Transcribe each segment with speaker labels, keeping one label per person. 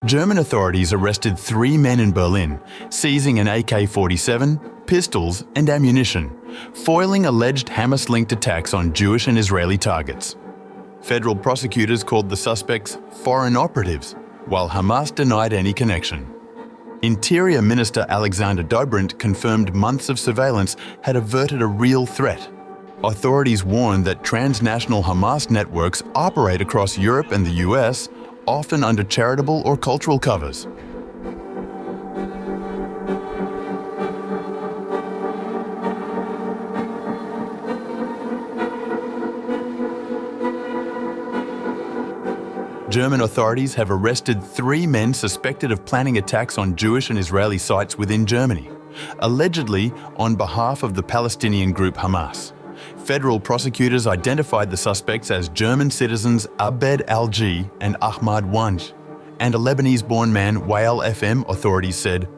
Speaker 1: German authorities arrested 3 men in Berlin, seizing an AK-47, pistols and ammunition, foiling alleged Hamas-linked attacks on Jewish and Israeli targets. Federal prosecutors called the suspects foreign operatives, while Hamas denied any connection. Interior Minister Alexander Dobrindt confirmed months of surveillance had averted a real threat. Authorities warned that transnational Hamas networks operate across Europe and the US, often under charitable or cultural covers. German authorities have arrested 3 men suspected of planning attacks on Jewish and Israeli sites within Germany, allegedly on behalf of the Palestinian group Hamas. Federal prosecutors identified the suspects as German citizens Abed Al-G and Ahmad Wanj, and a Lebanese-born man, Wael FM, authorities said.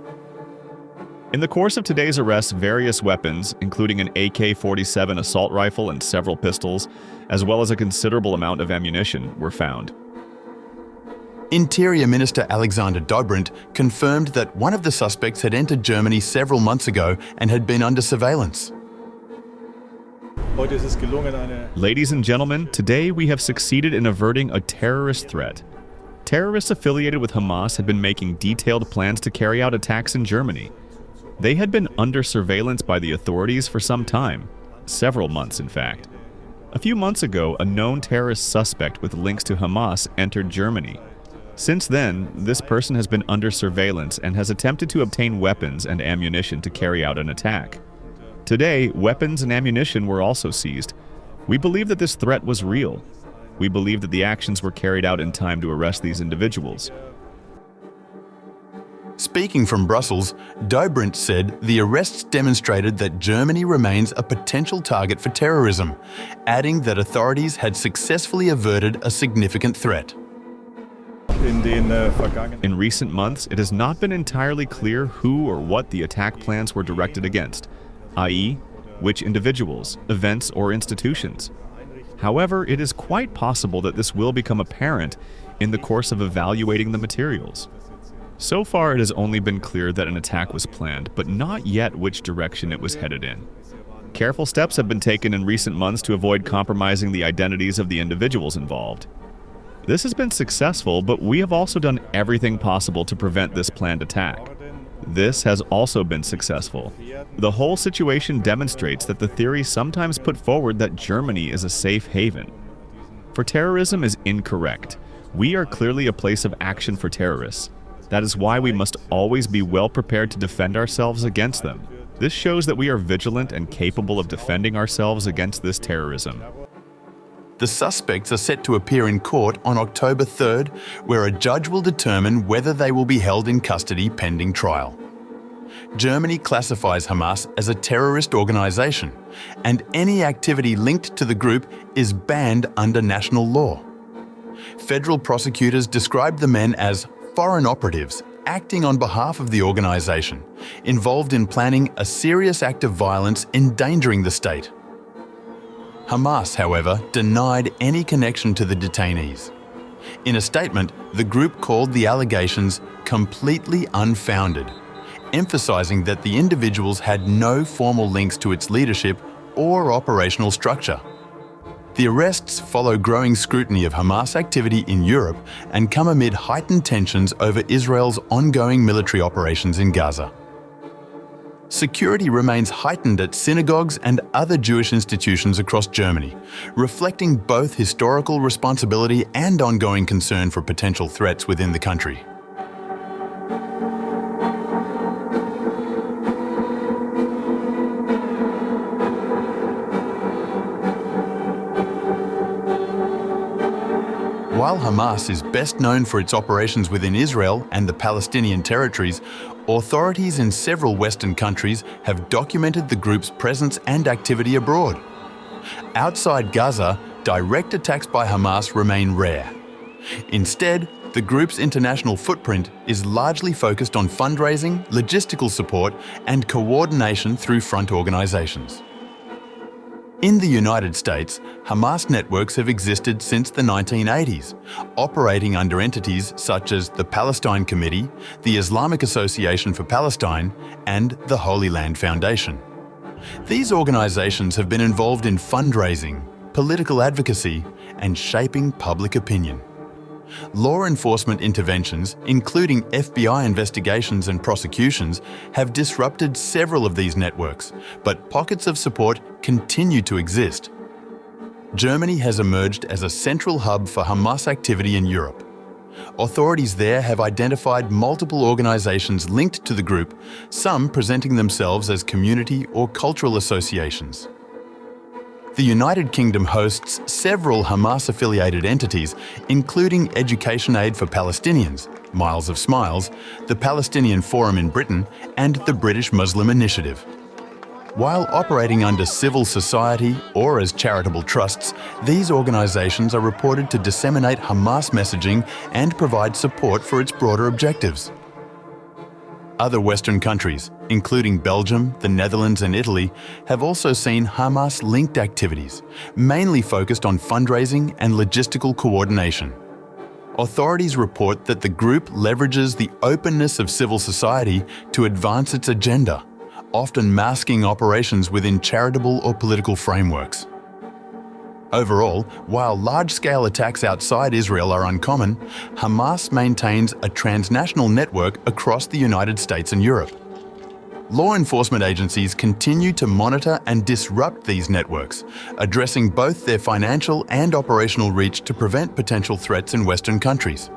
Speaker 2: In the course of today's arrests, various weapons, including an AK-47 assault rifle and several pistols, as well as a considerable amount of ammunition, were found.
Speaker 1: Interior Minister Alexander Dobrindt confirmed that one of the suspects had entered Germany several months ago and had been under surveillance.
Speaker 2: Ladies and gentlemen, today we have succeeded in averting a terrorist threat. Terrorists affiliated with Hamas had been making detailed plans to carry out attacks in Germany. They had been under surveillance by the authorities for some time, several months in fact. A few months ago, a known terrorist suspect with links to Hamas entered Germany. Since then, this person has been under surveillance and has attempted to obtain weapons and ammunition to carry out an attack. Today, weapons and ammunition were also seized. We believe that this threat was real. We believe that the actions were carried out in time to arrest these individuals.
Speaker 1: Speaking from Brussels, Dobrindt said the arrests demonstrated that Germany remains a potential target for terrorism, adding that authorities had successfully averted a significant threat.
Speaker 2: In recent months, it has not been entirely clear who or what the attack plans were directed against, i.e., which individuals, events, or institutions. However, it is quite possible that this will become apparent in the course of evaluating the materials. So far, it has only been clear that an attack was planned, but not yet which direction it was headed in. Careful steps have been taken in recent months to avoid compromising the identities of the individuals involved. This has been successful, but we have also done everything possible to prevent this planned attack. This has also been successful. The whole situation demonstrates that the theory sometimes put forward that Germany is a safe haven for terrorism is incorrect. We are clearly a place of action for terrorists. That is why we must always be well prepared to defend ourselves against them. This shows that we are vigilant and capable of defending ourselves against this terrorism.
Speaker 1: The suspects are set to appear in court on October 3rd, where a judge will determine whether they will be held in custody pending trial. Germany classifies Hamas as a terrorist organization, and any activity linked to the group is banned under national law. Federal prosecutors described the men as foreign operatives acting on behalf of the organization, involved in planning a serious act of violence endangering the state. Hamas, however, denied any connection to the detainees. In a statement, the group called the allegations completely unfounded, emphasizing that the individuals had no formal links to its leadership or operational structure. The arrests follow growing scrutiny of Hamas activity in Europe and come amid heightened tensions over Israel's ongoing military operations in Gaza. Security remains heightened at synagogues and other Jewish institutions across Germany, reflecting both historical responsibility and ongoing concern for potential threats within the country. While Hamas is best known for its operations within Israel and the Palestinian territories, authorities in several Western countries have documented the group's presence and activity abroad. Outside Gaza, direct attacks by Hamas remain rare. Instead, the group's international footprint is largely focused on fundraising, logistical support, and coordination through front organizations. In the United States, Hamas networks have existed since the 1980s, operating under entities such as the Palestine Committee, the Islamic Association for Palestine, and the Holy Land Foundation. These organizations have been involved in fundraising, political advocacy, and shaping public opinion. Law enforcement interventions, including FBI investigations and prosecutions, have disrupted several of these networks, but pockets of support continue to exist. Germany has emerged as a central hub for Hamas activity in Europe. Authorities there have identified multiple organizations linked to the group, some presenting themselves as community or cultural associations. The United Kingdom hosts several Hamas-affiliated entities, including Education Aid for Palestinians, Miles of Smiles, the Palestinian Forum in Britain, and the British Muslim Initiative. While operating under civil society or as charitable trusts, these organizations are reported to disseminate Hamas messaging and provide support for its broader objectives. Other Western countries, including Belgium, the Netherlands and Italy, have also seen Hamas-linked activities, mainly focused on fundraising and logistical coordination. Authorities report that the group leverages the openness of civil society to advance its agenda, often masking operations within charitable or political frameworks. Overall, while large-scale attacks outside Israel are uncommon, Hamas maintains a transnational network across the United States and Europe. Law enforcement agencies continue to monitor and disrupt these networks, addressing both their financial and operational reach to prevent potential threats in Western countries.